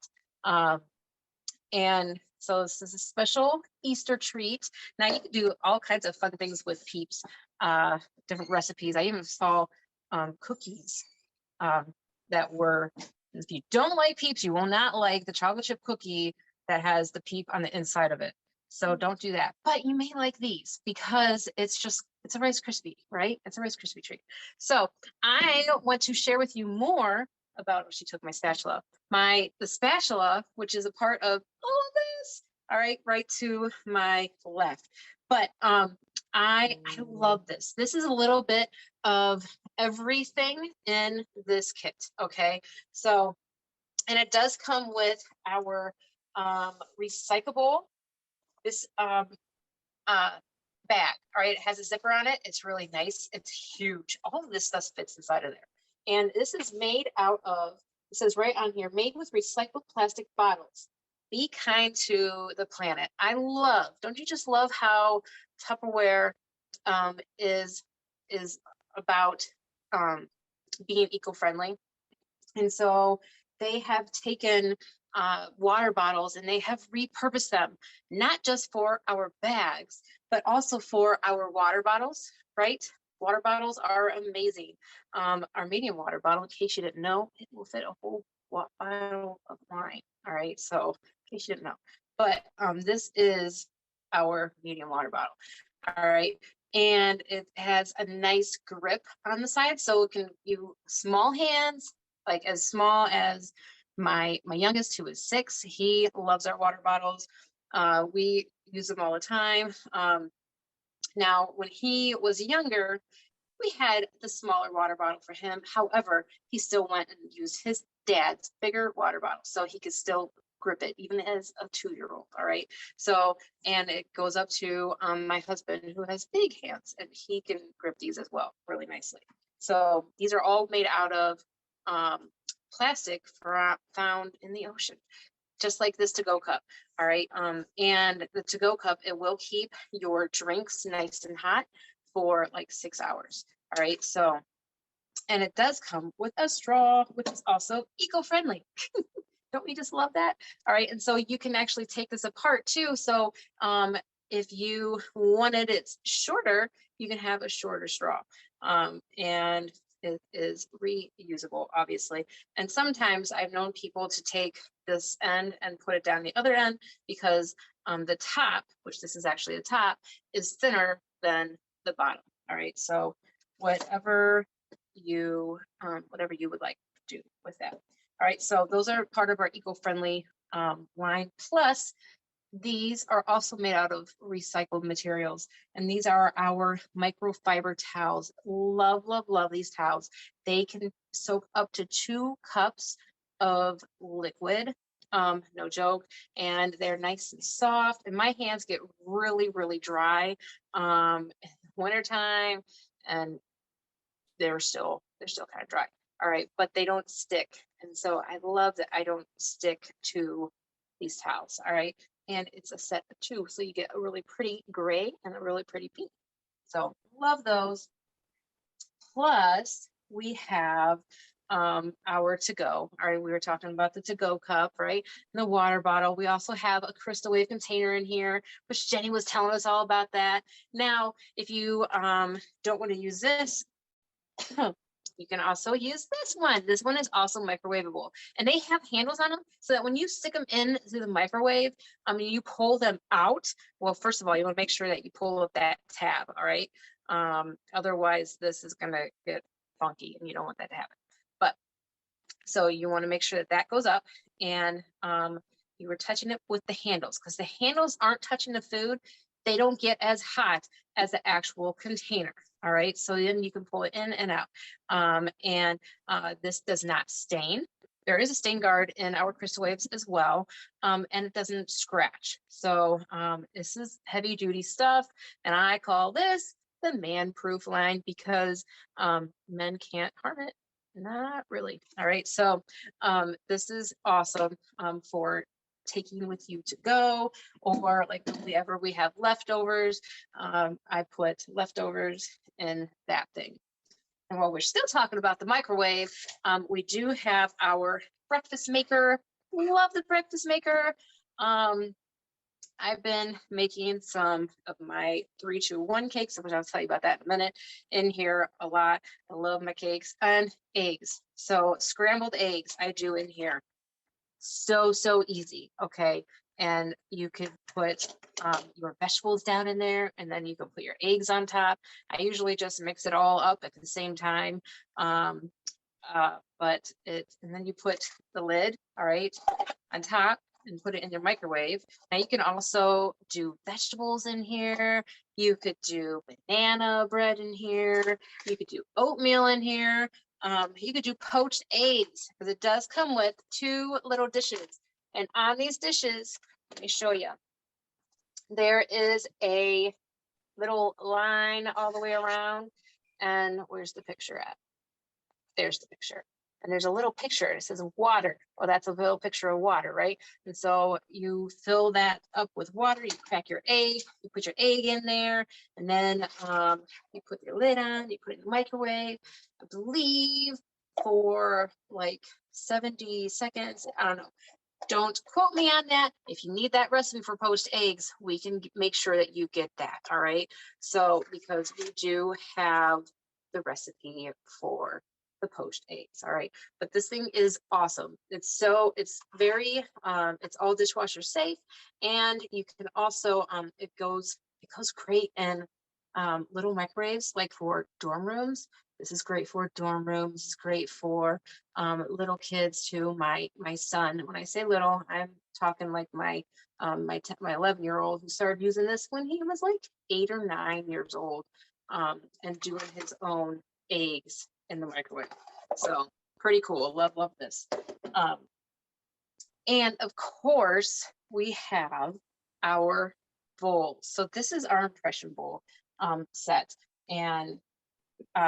And so this is a special Easter treat. Now you can do all kinds of fun things with Peeps, different recipes. I even saw cookies that were, if you don't like Peeps, you will not like the chocolate chip cookie that has the Peep on the inside of it. So don't do that. But you may like these because it's a Rice Krispie, right? It's a Rice Krispie treat. So I want to share with you more about, she took my spatula, the spatula, which is a part of all of this. All right, right to my left. But I love this. This is a little bit of everything in this kit. Okay, so, and it does come with our recyclable, this bag. All right, it has a zipper on it. It's really nice. It's huge. All of this stuff fits inside of there. And this is made out of, it says right on here, made with recycled plastic bottles. Be kind to the planet. Don't you just love how Tupperware is about being eco-friendly? And so they have taken water bottles and they have repurposed them, not just for our bags, but also for our water bottles, right? Water bottles are amazing. Our medium water bottle, in case you didn't know, it will fit a whole bottle of wine. All right, so in case you didn't know, but this is our medium water bottle. All right, and it has a nice grip on the side, so it can, you small hands, like as small as my youngest, who is 6. He loves our water bottles. We use them all the time. Now, when he was younger, we had the smaller water bottle for him. However, he still went and used his dad's bigger water bottle, so he could still grip it, even as a 2-year-old. All right. So, and it goes up to my husband, who has big hands, and he can grip these as well really nicely. So these are all made out of plastic found in the ocean, just like this to-go cup. All right. And the to-go cup, it will keep your drinks nice and hot for like 6 hours. All right. So, and it does come with a straw, which is also eco-friendly. Don't we just love that? All right. And so you can actually take this apart too. So if you wanted it shorter, you can have a shorter straw. And it is reusable, obviously. And sometimes I've known people to take this end and put it down the other end because the top, which this is actually the top, is thinner than the bottom. All right. So whatever you would like to do with that. All right, so those are part of our eco-friendly line. Plus, these are also made out of recycled materials, and these are our microfiber towels. Love, love, love these towels. They can soak up to 2 cups of liquid, no joke, and they're nice and soft. And my hands get really, really dry in the wintertime, and they're still kind of dry. All right, but they don't stick. And so I love that I don't stick to these towels. All right, and it's a set of 2, so you get a really pretty gray and a really pretty pink. So love those. Plus we have our to-go. All right, we were talking about the to-go cup, right? And the water bottle. We also have a crystal wave container in here, which Jenny was telling us all about that. Now, if you don't want to use this, you can also use this one. This one is also microwavable, and they have handles on them so that when you stick them into the microwave, you pull them out. Well, first of all, you want to make sure that you pull up that tab. All right. Otherwise, this is going to get funky, and you don't want that to happen. But so you want to make sure that that goes up, and you were touching it with the handles, because the handles aren't touching the food. They don't get as hot as the actual container. All right, so then you can pull it in and out. This does not stain. There is a stain guard in our crystal waves as well, and it doesn't scratch. So this is heavy duty stuff, and I call this the man-proof line because men can't harm it. Not really. All right. So this is awesome for taking with you to go, or like whenever we have leftovers, I put leftovers in that thing. And while we're still talking about the microwave, we do have our breakfast maker. Love the breakfast maker. I've been making some of my 3-2-1 cakes, which I'll tell you about that in a minute, in here a lot. I love my cakes and eggs. So scrambled eggs I do in here. So easy, okay? And you could put your vegetables down in there, and then you can put your eggs on top. I usually just mix it all up at the same time. And then you put the lid, all right, on top and put it in your microwave. Now you can also do vegetables in here. You could do banana bread in here. You could do oatmeal in here. You could do poached eggs, because it does come with 2 little dishes. And on these dishes, let me show you. There is a little line all the way around. And where's the picture at? There's the picture. And there's a little picture. It says water. Well, that's a little picture of water, right? And so you fill that up with water. You crack your egg. You put your egg in there, and then you put your lid on. You put it in the microwave. I believe for like 70 seconds. I don't know. Don't quote me on that. If you need that recipe for poached eggs, we can make sure that you get that. All right. So because we do have the recipe for the poached eggs. All right. But this thing is awesome. It's very, it's all dishwasher safe. And you can also, it goes great in little microwaves, like for dorm rooms. This is great for dorm rooms. It's great for little kids too. My son, when I say little, I'm talking like my 11-year-old who started using this when he was like 8 or 9 years old, and doing his own eggs in the microwave. So pretty cool. Love this. And of course, we have our bowl. So this is our impression bowl set, and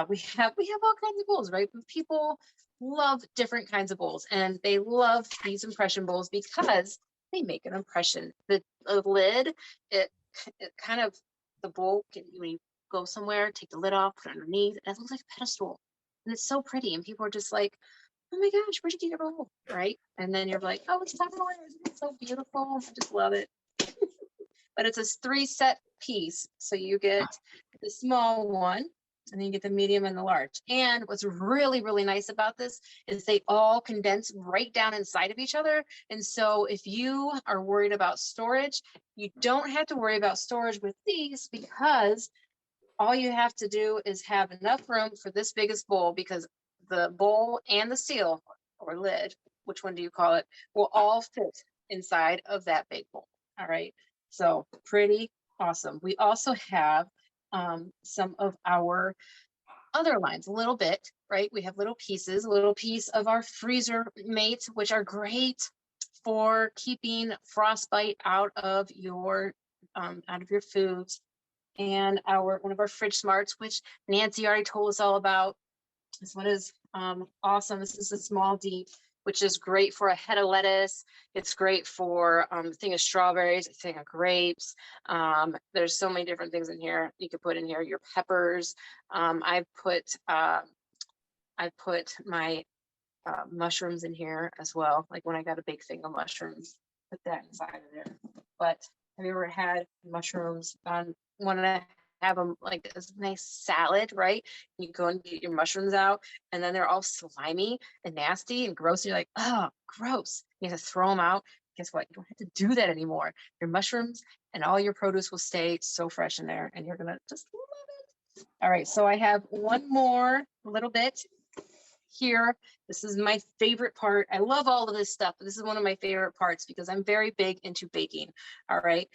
we have all kinds of bowls, right? But people love different kinds of bowls, and they love these impression bowls because they make an impression. The lid, it kind of, the bowl can, when you go somewhere, take the lid off, put it underneath, and it looks like a pedestal, and it's so pretty, and people are just like, oh my gosh, where'd you get your bowl, right? And then you're like, oh, it's Tupperware, isn't it so beautiful? I just love it. But it's a 3-set piece, so you get the small one, and then you get the medium and the large. And what's really, really nice about this is they all condense right down inside of each other. And so if you are worried about storage, you don't have to worry about storage with these, because all you have to do is have enough room for this biggest bowl, because the bowl and the seal or lid, which one do you call it, will all fit inside of that big bowl. All right. So pretty awesome. We also have some of our other lines, a little bit, right? We have little pieces, a little piece of our freezer mates, which are great for keeping frostbite out of your foods. And one of our fridge smarts, which Nancy already told us all about. This one is awesome. This is a small deep, which is great for a head of lettuce. It's great for a thing of strawberries, a thing of grapes. There's so many different things in here. You could put in here your peppers. I put my mushrooms in here as well. Like when I got a big thing of mushrooms, put that inside of there. But have you ever had mushrooms on one and have them like this nice salad, right? You go and get your mushrooms out, and then they're all slimy and nasty and gross. And you're like, oh, gross. You have to throw them out. Guess what? You don't have to do that anymore. Your mushrooms and all your produce will stay so fresh in there, and you're gonna just love it. All right, so I have one more little bit here. This is my favorite part. I love all of this stuff, but this is one of my favorite parts because I'm very big into baking. All right.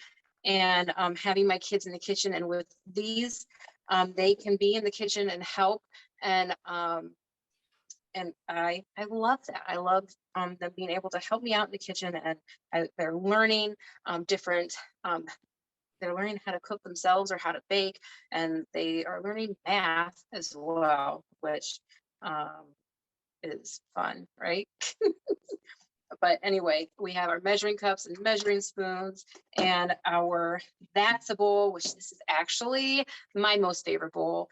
And having my kids in the kitchen, and with these, they can be in the kitchen and help. And I love that. I love them being able to help me out in the kitchen, and they're learning different they're learning how to cook themselves or how to bake, and they are learning math as well, which is fun, right? But anyway, we have our measuring cups and measuring spoons and our that's a bowl, which this is actually my most favorite bowl.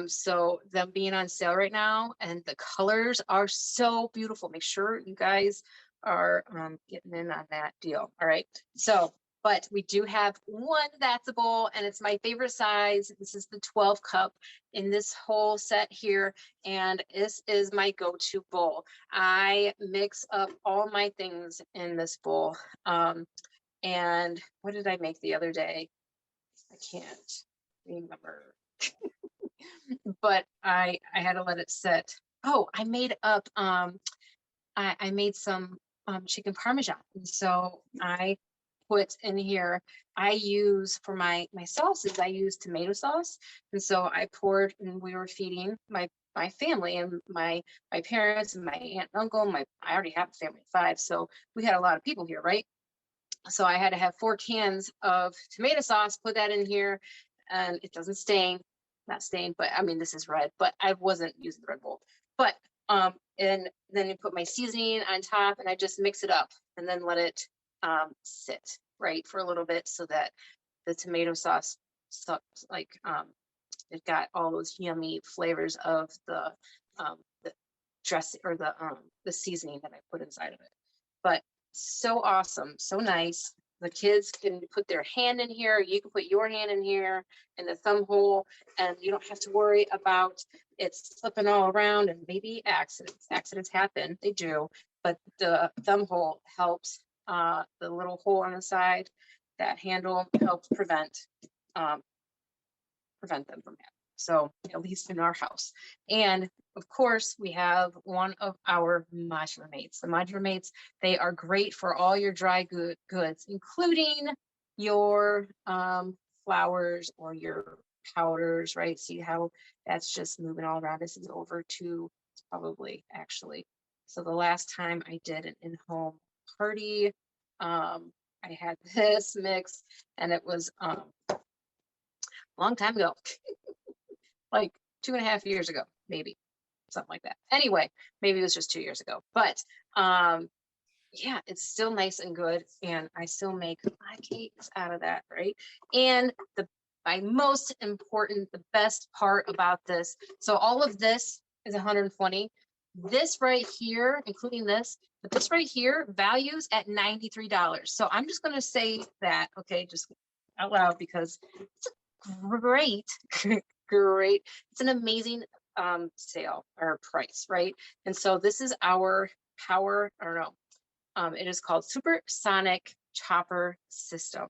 So them being on sale right now, and the colors are so beautiful. Make sure you guys are getting in on that deal. All right. So, but we do have one that's a bowl, and it's my favorite size. This is the 12 cup in this whole set here, and this is my go-to bowl. I mix up all my things in this bowl. And what did I make the other day? I can't remember. But I had to let it sit. Oh, I made up I made some chicken parmesan. And so I put in here, I use for my sauces, I use tomato sauce. And so I poured, and we were feeding my family and my parents and my aunt and uncle. I already have a family of 5, so we had a lot of people here, right? So I had to have 4 cans of tomato sauce, put that in here, and it doesn't stain, not stain, but I mean, this is red, but I wasn't using the Red Bull. But and then you put my seasoning on top, and I just mix it up and then let it sit right for a little bit, so that the tomato sauce like it got all those yummy flavors of the dressing or the seasoning that I put inside of it. But so awesome, so nice. The kids can put their hand in here, you can put your hand in here in the thumb hole, and you don't have to worry about it slipping all around, and maybe accidents happen, they do, but the thumb hole helps. The little hole on the side, that handle helps prevent them from happening. So at least in our house. And of course, we have one of our modular mates. The modular mates, they are great for all your dry goods, including your flours or your powders, right? See how that's just moving all around. This is over to probably actually. So the last time I did an in-home party, I had this mix, and it was a long time ago. Like 2.5 years ago, maybe something like that. Anyway, maybe it was just 2 years ago, but yeah, it's still nice and good, and I still make my cakes out of that, right? And my most important, the best part about this, so all of this is 120. This right here, including this, but this right here values at $93. So I'm just going to say that, okay, just out loud, because it's a great great, it's an amazing sale or price, right? And so this is our it is called Supersonic Chopper System.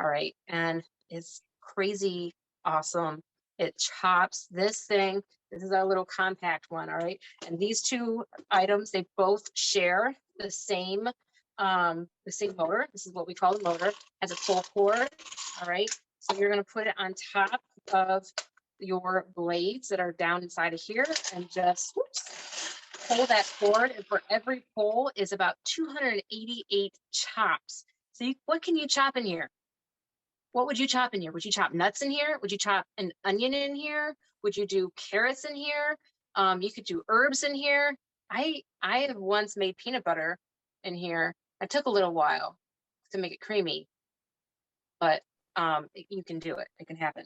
All right, and it's crazy awesome. It chops this thing. This is our little compact one. All right, and these two items, they both share the same motor. This is what we call the motor. Has a full cord. All right, so you're going to put it on top of your blades that are down inside of here, and just pull that cord, and for every pull is about 288 chops. So what can you chop in here? What would you chop in here? Would you chop nuts in here? Would you chop an onion in here? Would you do carrots in here? You could do herbs in here. I have once made peanut butter in here. It took a little while to make it creamy, but you can do it. It can happen.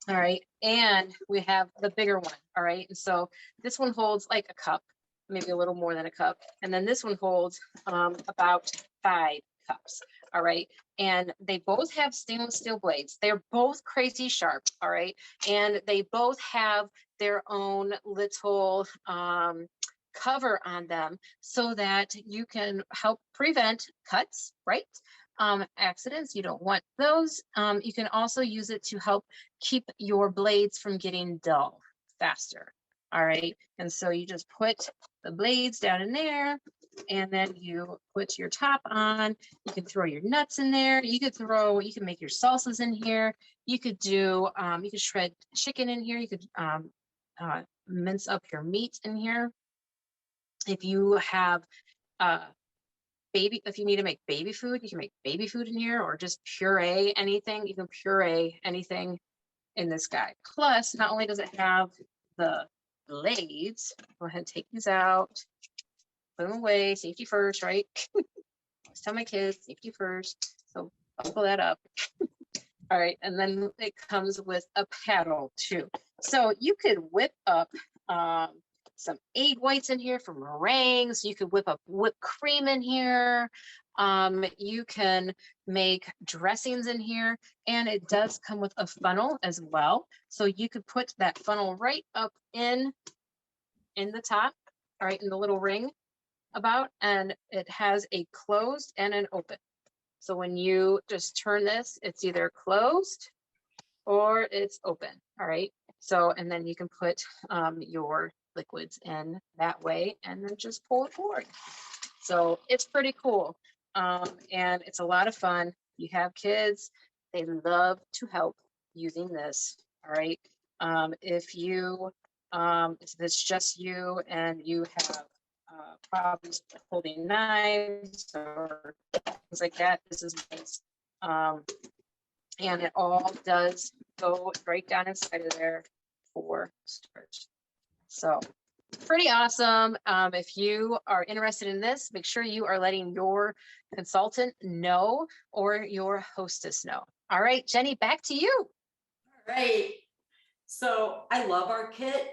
All right, and we have the bigger one. All right, and so this one holds like a cup, maybe a little more than a cup, and then this one holds about 5 cups. All right, and they both have stainless steel blades. They're both crazy sharp. All right, and they both have their own little cover on them, so that you can help prevent cuts, right? Accidents, you don't want those. You can also use it to help keep your blades from getting dull faster. All right, and so you just put the blades down in there, and then you put your top on. You can throw your nuts in there. You can make your salsas in here. You could do, you could shred chicken in here. You could mince up your meat in here. If you have baby, if you need to make baby food, you can make baby food in here, or just puree anything. You can puree anything in this guy. Plus, not only does it have the blades, go ahead and take these out, put them away, safety first, right? I always tell my kids, safety first. So buckle that up. All right, and then it comes with a paddle too. So you could whip up some egg whites in here for meringues. You could whip up whipped cream in here. You can make dressings in here, and it does come with a funnel as well. So you could put that funnel right up in the top, all right, in the little ring about, and it has a closed and an open. So when you just turn this, it's either closed or it's open, all right? So, and then you can put your liquids in that way and then just pull it forward. So it's pretty cool. And it's a lot of fun. You have kids, they love to help using this, all right? If it's just you and you have problems with holding knives or things like that, this is nice. And it all does go right down inside of there for storage. So pretty awesome. If you are interested in this, make sure you are letting your consultant know or your hostess know. All right, Jenny, back to you. All right. So I love our kit.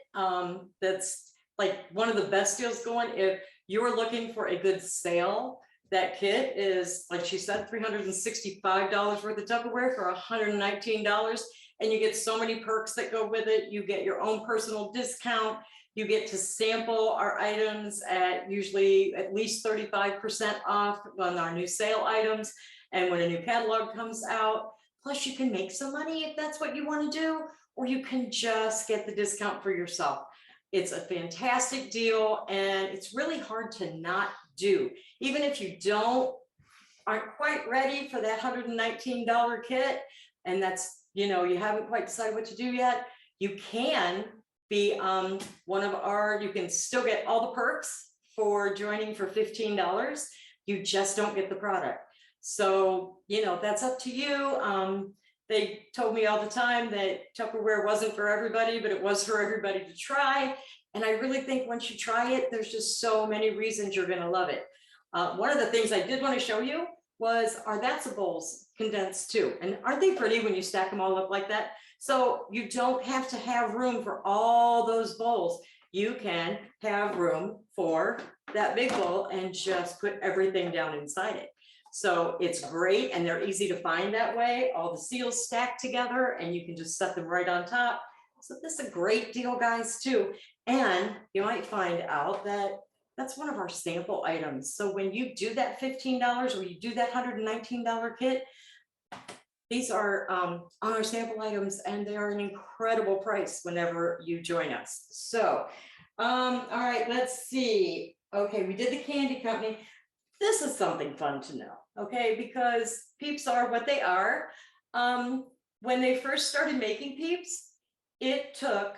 That's like one of the best deals going. If you're looking for a good sale, that kit is, like she said, $365 worth of Tupperware for $119. And you get so many perks that go with it. You get your own personal discount. You get to sample our items at usually at least 35% off on our new sale items. And when a new catalog comes out, plus you can make some money if that's what you want to do, or you can just get the discount for yourself. It's a fantastic deal, and it's really hard to not do. Even if you aren't quite ready for that $119 kit, and that's, you haven't quite decided what to do yet, you can be one of our, you can still get all the perks for joining for $15. You just don't get the product. So, that's up to you. They told me all the time that Tupperware wasn't for everybody, but it was for everybody to try. And I really think once you try it, there's just so many reasons you're going to love it. One of the things I did want to show you was our That's a Bowls condensed too. And aren't they pretty when you stack them all up like that? So you don't have to have room for all those bowls. You can have room for that big bowl and just put everything down inside it. So it's great, and they're easy to find that way. All the seals stack together and you can just set them right on top. So this is a great deal, guys, too. And you might find out that that's one of our sample items. So when you do that $15 or you do that $119 kit, these are on our sample items, and they are an incredible price whenever you join us. So, all right, let's see. Okay, we did the candy company. This is something fun to know, okay? Because Peeps are what they are. When they first started making Peeps, it took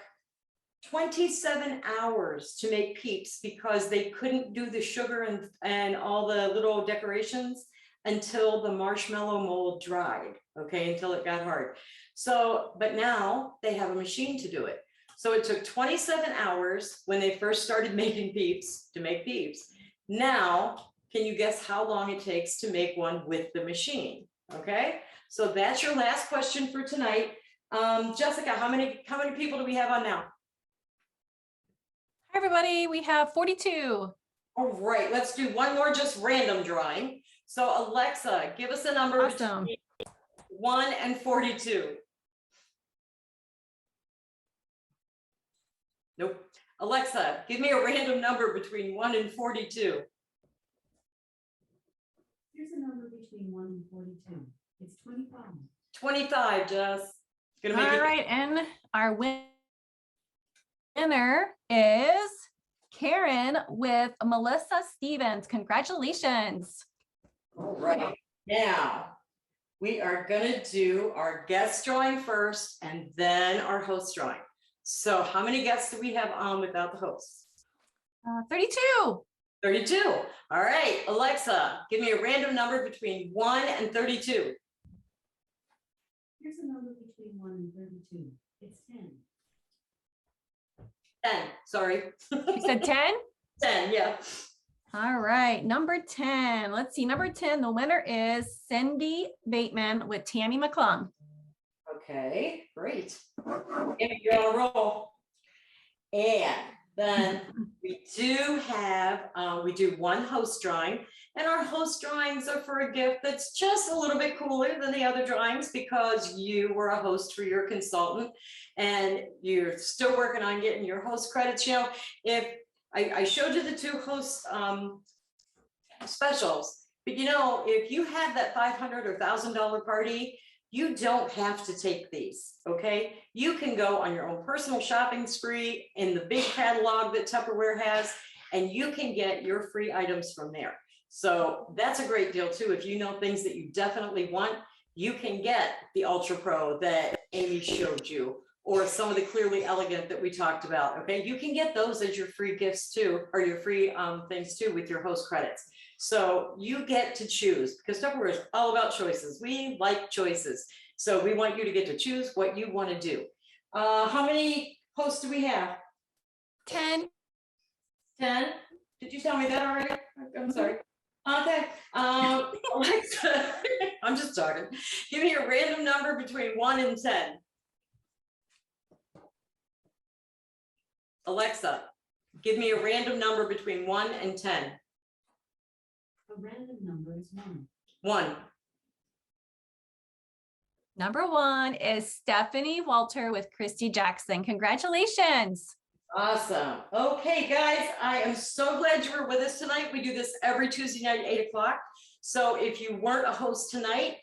27 hours to make Peeps because they couldn't do the sugar and all the little decorations until the marshmallow mold dried, okay, until it got hard. So, but now they have a machine to do it. So it took 27 hours when they first started making Peeps to make Peeps. Now, can you guess how long it takes to make one with the machine? Okay, so that's your last question for tonight. Jessica, how many people do we have on now? Hi, everybody. We have 42. All right, let's do one more just random drawing. So Alexa, give us a number Awesome. between 1 and 42. Nope. Alexa, give me a random number between 1 and 42. Here's a number between 1 and 42. It's 25. 25, Jess. Gonna make All it. right, and our winner is Karen with Melissa Stevens. Congratulations. All right, now we are gonna do our guest drawing first and then our host drawing. So how many guests do we have on without the hosts? 32. 32. All right, Alexa, give me a random number between 1 and 32. Here's a number between 1 and 32. It's 10. 10, sorry. You said 10? 10, yeah. All right, number 10. Let's see, number 10, the winner is Cindy Bateman with Tammy McClung. Okay, great. Amy, you're on a roll. And then we do have, we do one host drawing, and our host drawings are for a gift that's just a little bit cooler than the other drawings because you were a host for your consultant and you're still working on getting your host credits. You know, if I showed you the two host specials, but you know, if you have that $500 or $1,000 party, you don't have to take these, okay? You can go on your own personal shopping spree in the big catalog that Tupperware has, and you can get your free items from there. So that's a great deal too. If you know things that you definitely want, you can get the Ultra Pro that Amy showed you, or some of the Clearly Elegant that we talked about, okay? You can get those as your free gifts too, or your free things too with your host credits. So you get to choose because Tupperware is all about choices. We like choices. So we want you to get to choose what you want to do. How many hosts do we have? 10. 10? Did you tell me that already? I'm sorry. Okay. Alexa, I'm just talking. Give me a random number between 1 and 10. Alexa, give me a random number between 1 and 10. A random number is 1. 1. Number 1 is Stephanie Walter with Christy Jackson. Congratulations. Awesome. Okay, guys, I am so glad you were with us tonight. We do this every Tuesday night at 8 o'clock. So if you weren't a host tonight,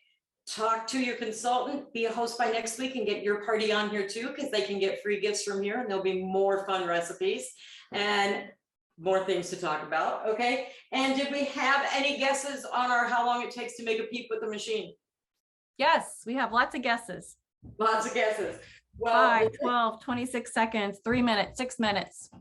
talk to your consultant, be a host by next week and get your party on here too, because they can get free gifts from here and there'll be more fun recipes and more things to talk about, okay? And did we have any guesses on our how long it takes to make a peep with the machine? Yes, we have lots of guesses. Lots of guesses. Well, 5, 12, 26 seconds, 3 minutes, 6 minutes.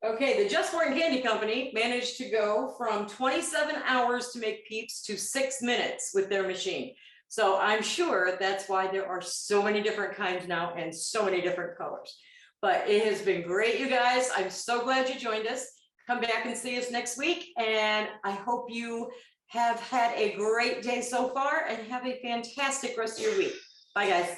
okay, the Just Born Candy Company managed to go from 27 hours to make peeps to 6 minutes with their machine. So I'm sure that's why there are so many different kinds now and so many different colors. But it has been great, you guys. I'm so glad you joined us. Come back and see us next week. And I hope you have had a great day so far and have a fantastic rest of your week. Bye, guys.